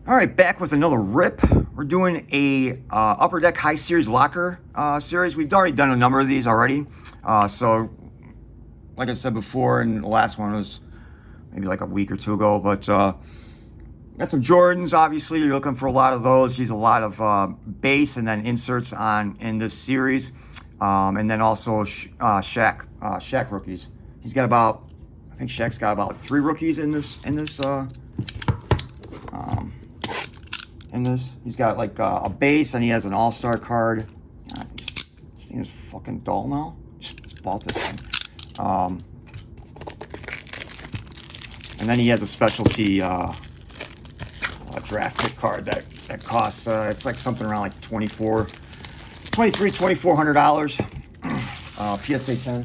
All right, back with another rip. We're doing a Upper Deck High Series Locker series. We've already done a number of these already. So, like I said before, and the last one was maybe like a week or two ago. But got some Jordans. Obviously, you're looking for a lot of those. Use a lot of base and then inserts in this series, and then also Shaq rookies. He's got about, I think Shaq's got about 3 rookies in this. He's got like a base, and he has an all-star card. This thing is fucking dull now. Just bought this thing. And then he has a specialty draft pick card that costs it's like something around like $2,400 PSA 10.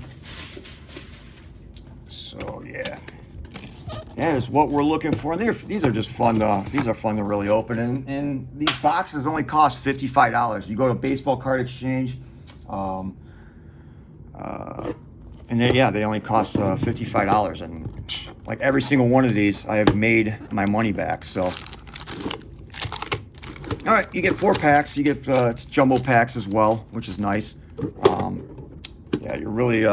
So yeah. That is what we're looking for. And these are just fun. These are fun to really open. And these boxes only cost $55. You go to Baseball Card Exchange, and they only cost $55. And like every single one of these, I have made my money back. So, all right, you get 4 packs. You get it's jumbo packs as well, which is nice. Yeah, you're really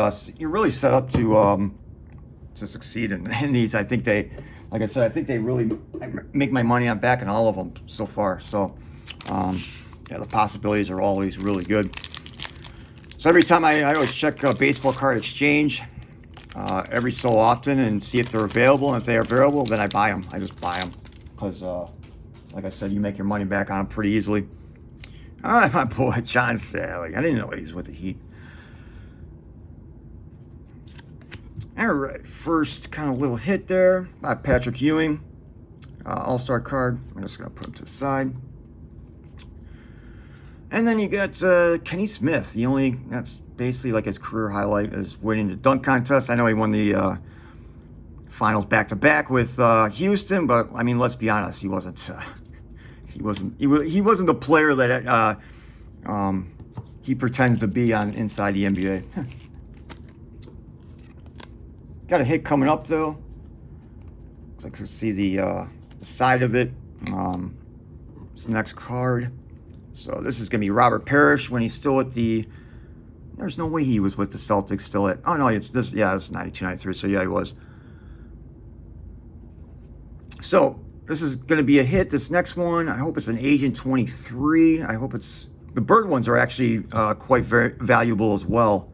set up to succeed in these. I think they, like I said, I think they really make my money on back in all of them so far. So, yeah, the possibilities are always really good. So every time I always check Baseball Card Exchange every so often and see if they're available. And if they are available, then I buy them. I just buy them because, like I said, you make your money back on them pretty easily. All right, my boy John Sally. I didn't know he was with the Heat. All right, first kind of little hit there by Patrick Ewing, all-star card. I'm just gonna put him to the side. And then you got Kenny Smith. That's basically like his career highlight is winning the dunk contest. I know he won the finals back-to-back with Houston, but I mean, let's be honest, he wasn't the player that he pretends to be inside the NBA. Got a hit coming up though. Looks like you see the side of it. It's the next card. So this is gonna be Robert Parrish when he's still at the. There's no way he was with the Celtics still at. Oh no, it's this. Yeah, it's 92, 93. So yeah, he was. So this is gonna be a hit. This next one, I hope it's an Agent 23. I hope it's the Bird ones are actually quite very valuable as well.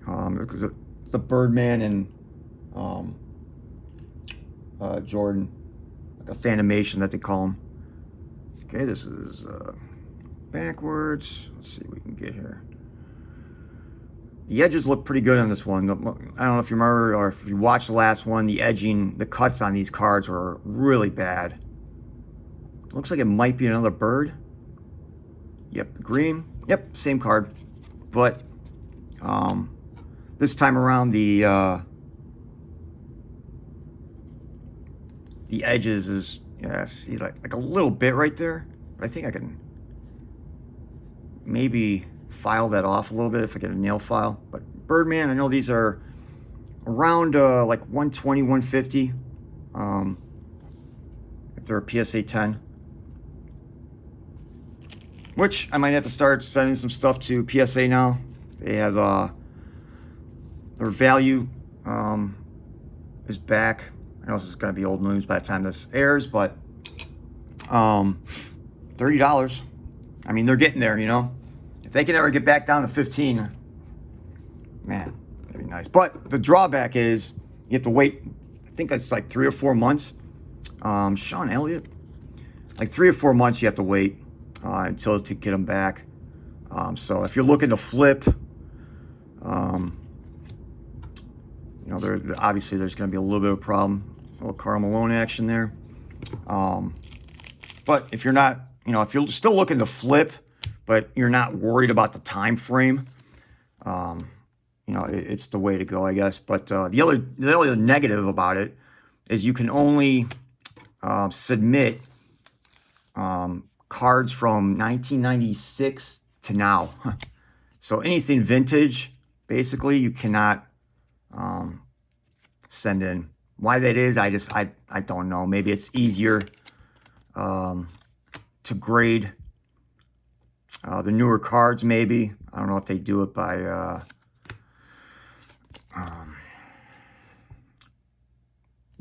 Because the Birdman and Jordan, like a Fanimation that they call them. Okay, this is backwards. Let's see what we can get here. The edges look pretty good on this one. I don't know if you remember or if you watched the last one. The edging, the cuts on these cards were really bad. Looks like it might be another Bird. Yep, green. Yep, same card, but this time around the edges is, yeah, see like a little bit right there, but I think I can maybe file that off a little bit if I get a nail file. But Birdman, I know these are around like 120, 150 if they're a PSA 10, which I might have to start sending some stuff to PSA now. They have their value is back. I know this is going to be old news by the time this airs, but $30. I mean, they're getting there, you know. If they can ever get back down to 15, man, that'd be nice. But the drawback is you have to wait. I think that's like 3 or 4 months. Sean Elliott, like 3 or 4 months you have to wait until to get them back. So if you're looking to flip, you know, obviously there's going to be a little bit of a problem. A little Karl Malone action there. But if you're not, you know, if you're still looking to flip, but you're not worried about the time frame, you know, it's the way to go, I guess. But the other negative about it is you can only submit cards from 1996 to now. So anything vintage, basically, you cannot send in. Why that is, I don't know. Maybe it's easier to grade the newer cards, maybe. I don't know if they do it by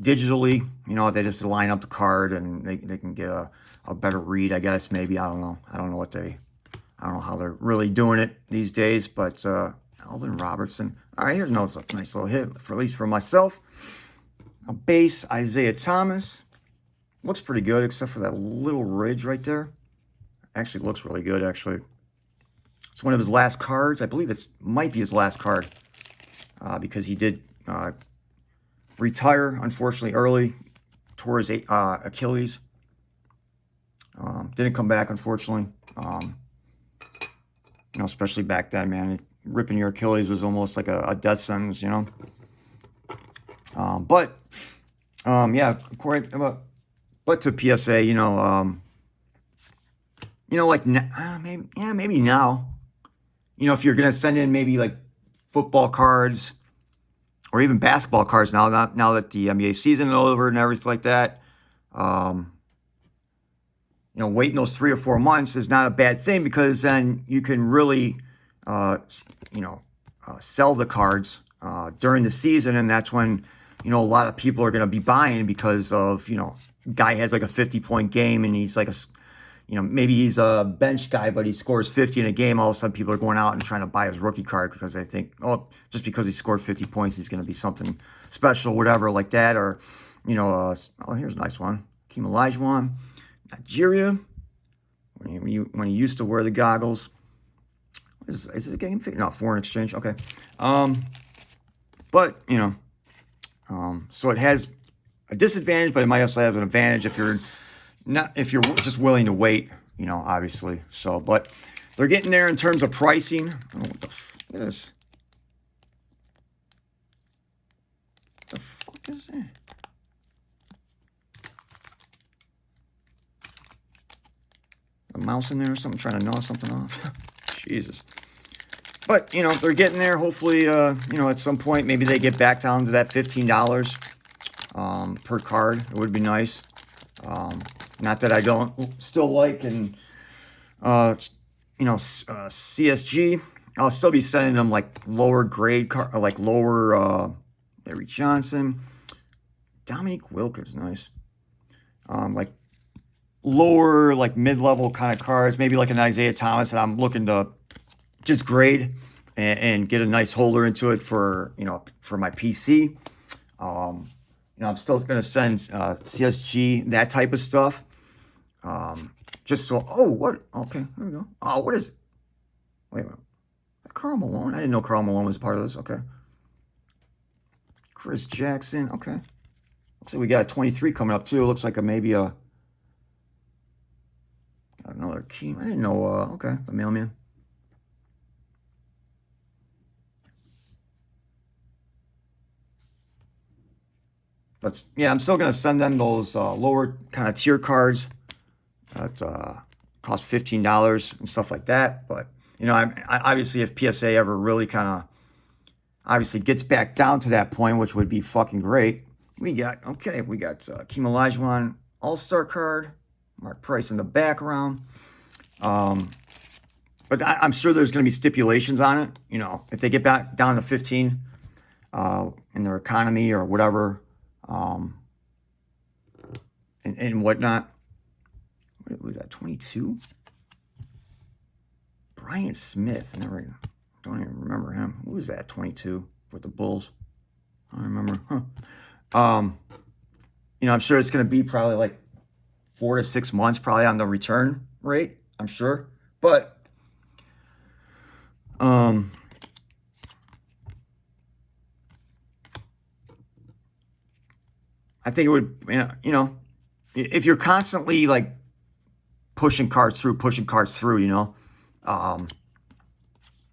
digitally. You know, they just line up the card and they can get a better read, I guess, maybe. I don't know. I don't know how they're really doing it these days, but Alvin Robertson. All right, here's another nice little hit, for at least for myself. A base, Isaiah Thomas. Looks pretty good, except for that little ridge right there. Actually looks really good, actually. It's one of his last cards. I believe it might be his last card because he did retire, unfortunately, early. Tore his Achilles. Didn't come back, unfortunately. You know, especially back then, man. Ripping your Achilles was almost like a death sentence, you know. Yeah, but to PSA, you know, like maybe now, you know, if you're gonna send in maybe like football cards or even basketball cards now that the NBA season is over and everything like that, you know, waiting those 3 or 4 months is not a bad thing because then you can really, you know, sell the cards during the season, and that's when, you know, a lot of people are going to be buying because of, you know, guy has like a 50-point game and he's like you know, maybe he's a bench guy, but he scores 50 in a game. All of a sudden, people are going out and trying to buy his rookie card because they think, oh, just because he scored 50 points, he's going to be something special, whatever, like that. Or, you know, oh, here's a nice one. Hakeem Olajuwon, Nigeria, when he used to wear the goggles. Is it a game fit? No, foreign exchange. Okay. But, you know, so it has a disadvantage, but it might also have an advantage if you're just willing to wait, you know, obviously. So, but they're getting there in terms of pricing. Oh, what the fuck is? What the fuck is that? A mouse in there or something trying to gnaw something off? Jesus. But, you know, they're getting there. Hopefully, you know, at some point, maybe they get back down to that $15 per card. It would be nice. Not that I don't still like and, you know, CSG. I'll still be sending them like lower grade card, like lower Larry Johnson. Dominique Wilkins, nice. Like lower, like mid-level kind of cards. Maybe like an Isaiah Thomas that I'm looking to just grade and get a nice holder into it for, you know, for my PC. You know, I'm still going to send CSG, that type of stuff. Just so, oh, what? Okay, there we go. Oh, what is it? Wait a minute. Karl Malone? I didn't know Karl Malone was part of this. Okay. Chris Jackson. Okay. Looks like we got a 23 coming up, too. Looks like maybe got another key. I didn't know. Okay, the mailman. But yeah, I'm still going to send them those lower kind of tier cards that cost $15 and stuff like that. But, you know, I obviously if PSA ever really kind of obviously gets back down to that point, which would be fucking great, we got Hakeem Olajuwon All-Star card, Mark Price in the background. But I'm sure there's going to be stipulations on it. You know, if they get back down to 15 in their economy or whatever, and whatnot. What was that, 22? Brian Smith. Don't even remember him. Who was that, 22 with the Bulls? I don't remember. You know, I'm sure it's going to be probably like 4 to 6 months probably on the return rate, I'm sure. But, I think it would, you know, if you're constantly like pushing cards through, you know, and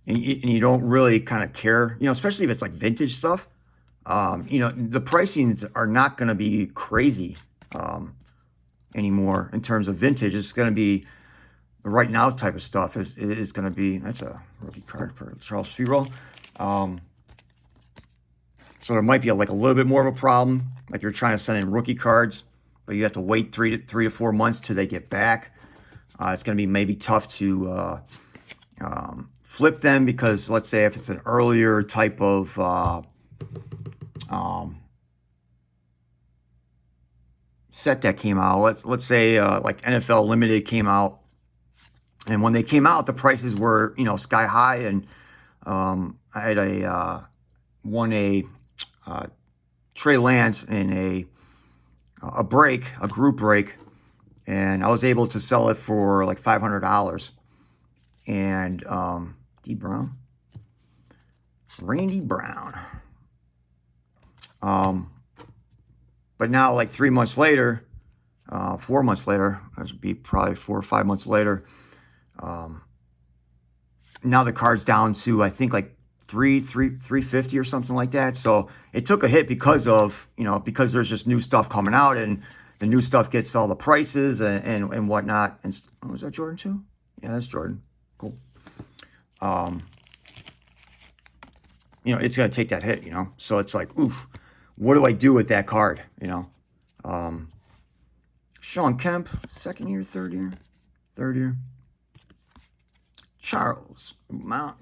you don't really kind of care, you know, especially if it's like vintage stuff, you know, the pricings are not going to be crazy anymore in terms of vintage. It's going to be the right now type of stuff is going to be, that's a rookie card for Charles Spiro. So there might be like a little bit more of a problem. Like you're trying to send in rookie cards but you have to wait three to 4 months till they get back. It's going to be maybe tough to flip them because let's say if it's an earlier type of set that came out, let's say like NFL Limited came out, and when they came out, the prices were sky high, and I had won a Trey Lance in a group break, and I was able to sell it for like $500. And D Brown, Randy Brown. But now, like 3 months later, 4 months later, that would be probably 4 or 5 months later. Now the card's down to I think like 350 or something like that. So it took a hit because of because there's just new stuff coming out, and the new stuff gets all the prices and whatnot. And was that Jordan too? Yeah, that's Jordan. Cool. It's gonna take that hit. So it's like, oof. What do I do with that card? Sean Kemp, second year, third year. Charles,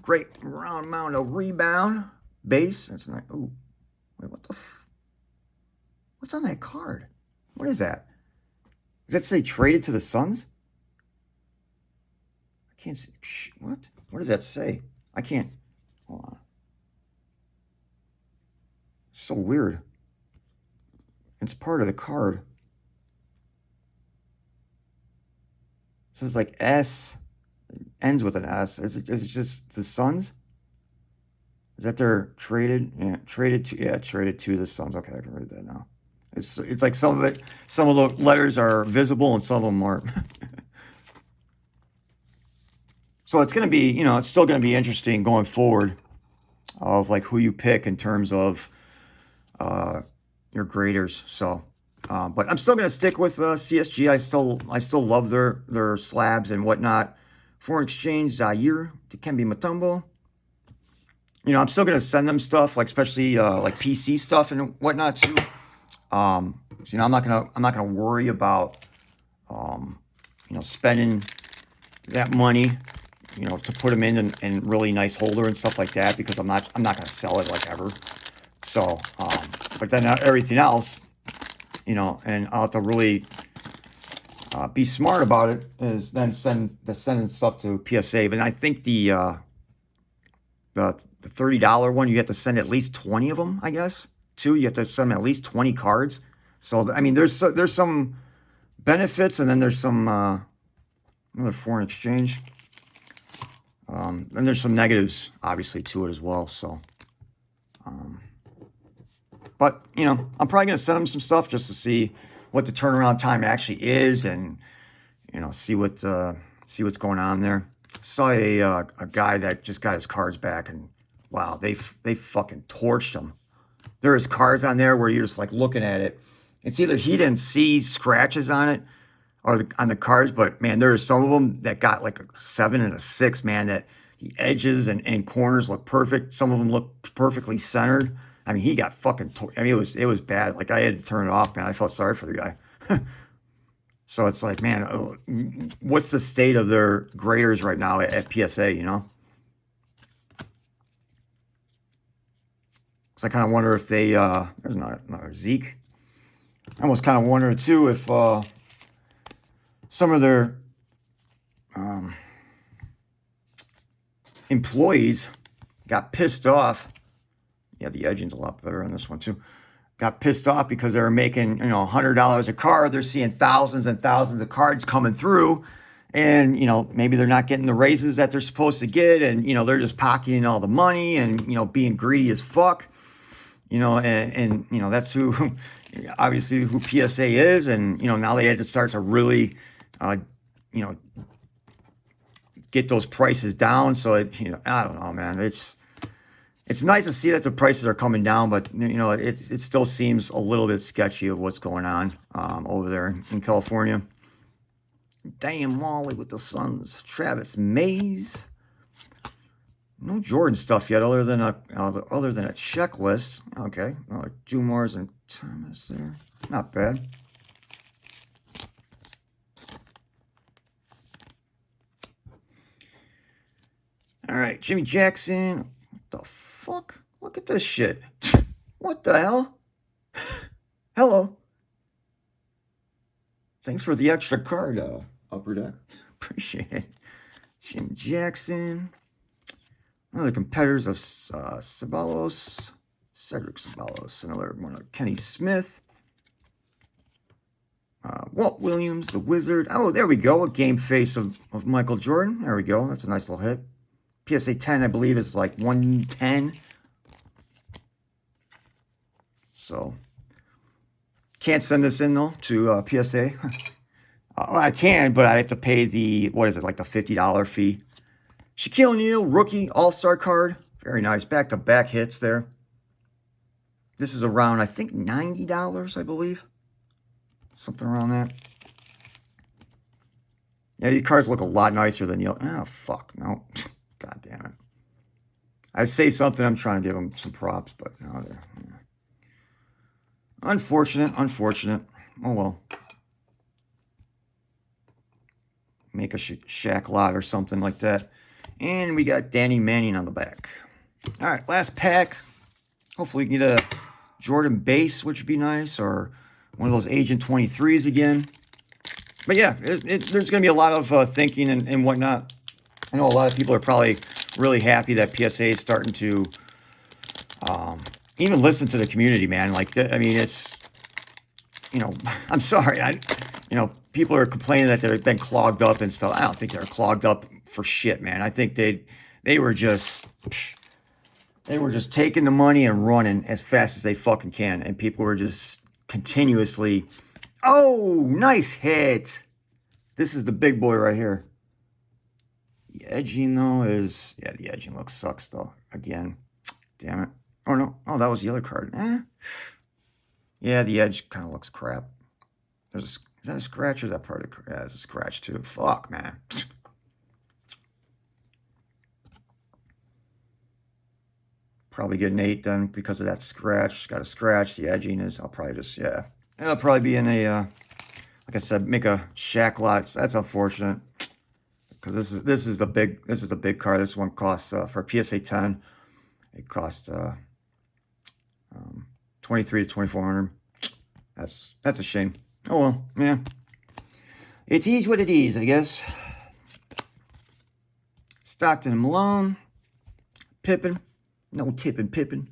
great round amount of rebound base. That's not. Oh, wait, what the? What's on that card? What is that? Does that say traded to the Suns? I can't see. What? What does that say? I can't. Hold on. So weird. It's part of the card. It says like S, ends with an S. Is it just the Suns? Is that they're traded? Yeah, traded to the Suns. Okay, I can read that now. It's like some of the letters are visible and some of them aren't. So it's gonna be, it's still gonna be interesting going forward of like who you pick in terms of your graders. So, but I'm still going to stick with CSG. I still love their slabs and whatnot. Foreign exchange, Zaire, Dikembe Mutombo. I'm still going to send them stuff, like especially like PC stuff and whatnot too. I'm not gonna worry about spending that money, to put them in really nice holder and stuff like that, because I'm not gonna sell it like ever. So, but then everything else, and I'll have to really be smart about it, is then sending stuff to PSA. But I think the $30 one, you have to send at least 20 of them, I guess. Too, you have to send at least 20 cards. So I mean, there's some benefits, and then there's some another foreign exchange. And there's some negatives, obviously, to it as well. So. But, I'm probably going to send them some stuff just to see what the turnaround time actually is, and, see what's going on there. Saw a guy that just got his cards back, and wow, they fucking torched him. There is cards on there where you're just like looking at it. It's either he didn't see scratches on it or on the cards, but man, there are some of them that got like a 7 and a 6, man, that the edges and corners look perfect. Some of them look perfectly centered. I mean, he got fucking. It was bad. Like, I had to turn it off, man. I felt sorry for the guy. So it's like, man, what's the state of their graders right now at PSA? So I kind of wonder if they. There's another Zeke. I almost kind of wonder too if some of their employees got pissed off. Yeah, the edging's a lot better on this one too. Got pissed off because they were making, $100 a card. They're seeing thousands and thousands of cards coming through, and maybe they're not getting the raises that they're supposed to get, and they're just pocketing all the money and being greedy as fuck. And that's obviously who PSA is, and now they had to start to really get those prices down. So I don't know, man. It's nice to see that the prices are coming down, but it still seems a little bit sketchy of what's going on over there in California. Damn, Wally with the Suns. Travis Mays. No Jordan stuff yet, other than a checklist. Okay, Dumars and Thomas there. Not bad. right, Jimmy Jackson. What the fuck? Look at this shit. What the hell? Hello. Thanks for the extra card, Upper Deck. Appreciate it. Jim Jackson. One of the competitors of Ceballos. Cedric Ceballos. Another one of Kenny Smith. Walt Williams, the Wizard. Oh, there we go. A game face of Michael Jordan. There we go. That's a nice little hit. PSA 10, I believe, is like 110. So, can't send this in, though, to PSA. I can, but I have to pay the, what is it, like the $50 fee. Shaquille O'Neal, rookie, all-star card. Very nice. Back-to-back hits there. This is around, I think, $90, I believe. Something around that. Yeah, these cards look a lot nicer than the other. Oh, fuck. No. God damn it. I say something, I'm trying to give them some props, but no, they're... Yeah. Unfortunate. Oh, well. Make a Shaq lot or something like that. And we got Danny Manning on the back. All right, last pack. Hopefully we can get a Jordan base, which would be nice, or one of those Agent 23s again. But yeah, there's going to be a lot of thinking and whatnot. I know a lot of people are probably really happy that PSA is starting to even listen to the community, man. Like, I mean, it's, you know, I'm sorry. You know, people are complaining that they've been clogged up and stuff. I don't think they're clogged up for shit, man. I think they were just taking the money and running as fast as they fucking can. And people were just continuously, oh, nice hit. This is the big boy right here. The edging, though, is... Yeah, the edging looks sucks, though. Again. Damn it. Oh, no. Oh, that was the other card. Yeah, the edge kind of looks crap. Is that a scratch or is that part of... Yeah, it's a scratch, too. Fuck, man. Probably get an 8 then because of that scratch. Got a scratch. The edging is... I'll probably just... Yeah. It'll probably be in a... like I said, make a Shaq lot. That's unfortunate. Because this is the big card. This one costs for PSA 10. It costs 23 to 2400. That's a shame. Oh well, yeah. It is what it is, I guess. Stockton and Malone, Pippen, no tipping Pippen.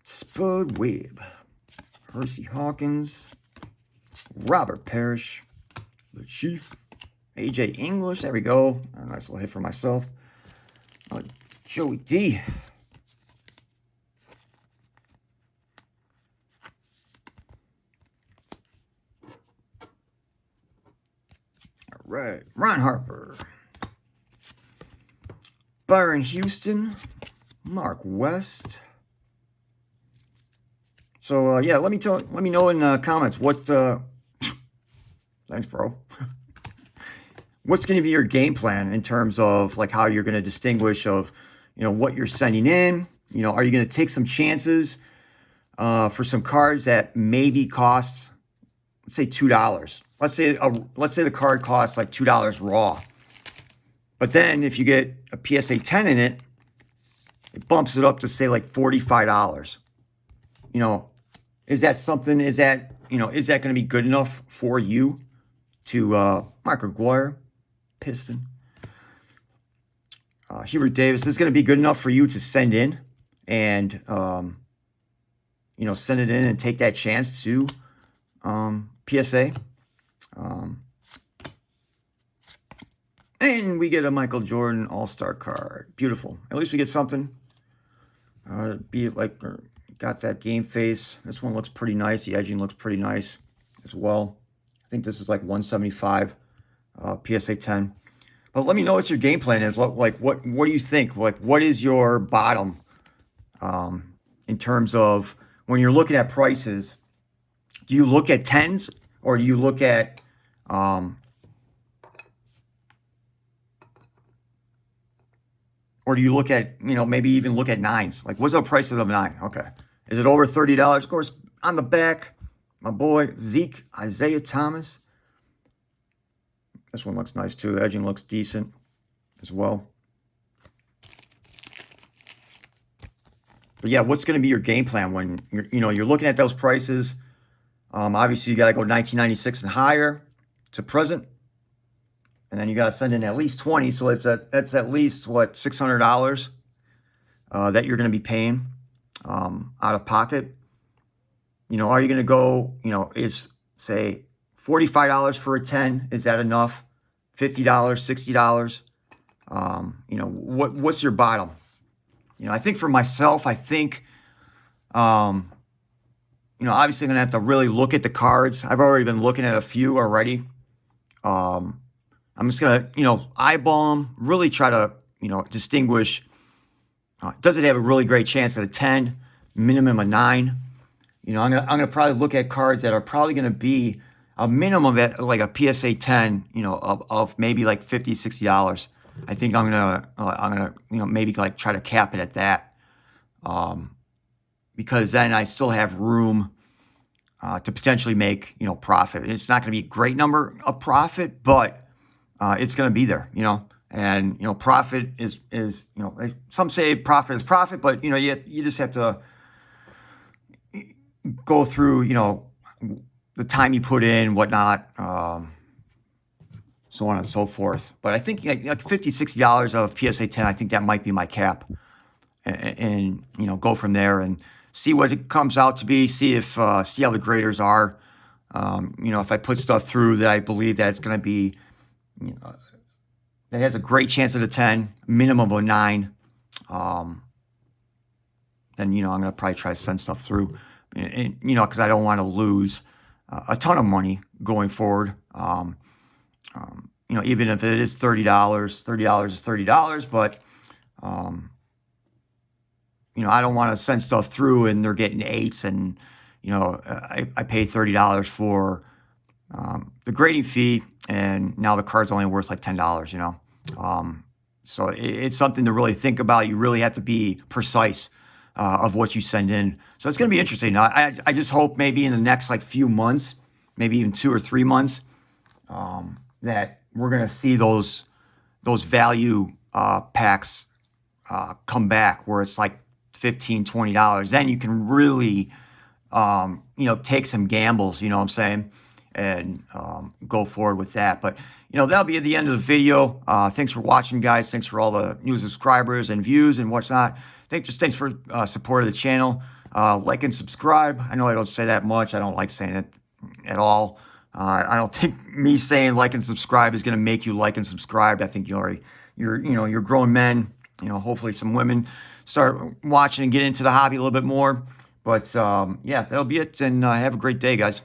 Spud Webb, Hersey Hawkins. Robert Parrish, the Chief, AJ English, there we go. A nice little hit for myself. Joey D. All right, Ron Harper, Byron Houston, Mark West. So yeah, let me know in comments what. Thanks, bro. What's going to be your game plan in terms of like how you're going to distinguish of, you know, what you're sending in? You know, are you going to take some chances for some cards that maybe cost, let's say $2? Let's say the card costs like $2 raw. But then if you get a PSA 10 in it, it bumps it up to say like $45. You know, is that something? Is that going to be good enough for you? To Mark Aguirre, Piston. Hubert Davis is going to be good enough for you to send in and, you know, send it in and take that chance to PSA. And we get a Michael Jordan All-Star card. Beautiful. At least we get something. Be it like, got that game face. This one looks pretty nice. The edging looks pretty nice as well. I think this is like 175 PSA 10. But let me know what your game plan is. What do you think? Like, what is your bottom in terms of when you're looking at prices? Do you look at 10s or do you look at you know, maybe even look at 9s? Like, what's the price of a 9? Okay. Is it over $30? Of course, on the back, my boy Zeke, Isaiah Thomas. This one looks nice too. The edging looks decent as well. But yeah, what's going to be your game plan when you're looking at those prices? Obviously, you got to go 1996 and higher to present, and then you got to send in at least 20. So that's at least what, $600 that you're going to be paying out of pocket. Are you going to go? Is say $45 for a 10? Is that enough? $50, $60? What's your bottom? I think for myself, I think, obviously I'm going to have to really look at the cards. I've already been looking at a few already. I'm just going to, eyeball them, really try to, distinguish. Does it have a really great chance at a 10, minimum a 9? I'm gonna probably look at cards that are probably going to be a minimum at like a PSA 10, of maybe like $50, $60. I think I'm gonna maybe like try to cap it at that, because then I still have room to potentially make profit. It's not going to be a great number of profit, but it's going to be there, and profit is some say profit is profit, but you just have to go through the time you put in, whatnot. So on and so forth. But I think like $50, $60 of PSA 10, I think that might be my cap. And go from there and see what it comes out to be, see how the graders are. If I put stuff through that I believe that it's going to be, that has a great chance at a 10, minimum of a 9, then, I'm going to probably try to send stuff through. And because I don't want to lose a ton of money going forward. Even if it is $30 is $30, but, I don't want to send stuff through and they're getting 8s and, I paid $30 for the grading fee and now the card's only worth like $10, So it's something to really think about. You really have to be precise of what you send in. So it's going to be interesting. I just hope maybe in the next like few months, maybe even 2 or 3 months, that we're going to see those value packs come back where it's like $15, $20. Then you can really, take some gambles, you know what I'm saying, and go forward with that. But, that'll be at the end of the video. Thanks for watching, guys. Thanks for all the new subscribers and views and whatnot. Thanks for support of the channel. Like and subscribe. I know I don't say that much. I don't like saying it at all. I don't think me saying like and subscribe is going to make you like and subscribe. I think you're grown men. Hopefully some women start watching and get into the hobby a little bit more. But yeah, that'll be it. And have a great day, guys.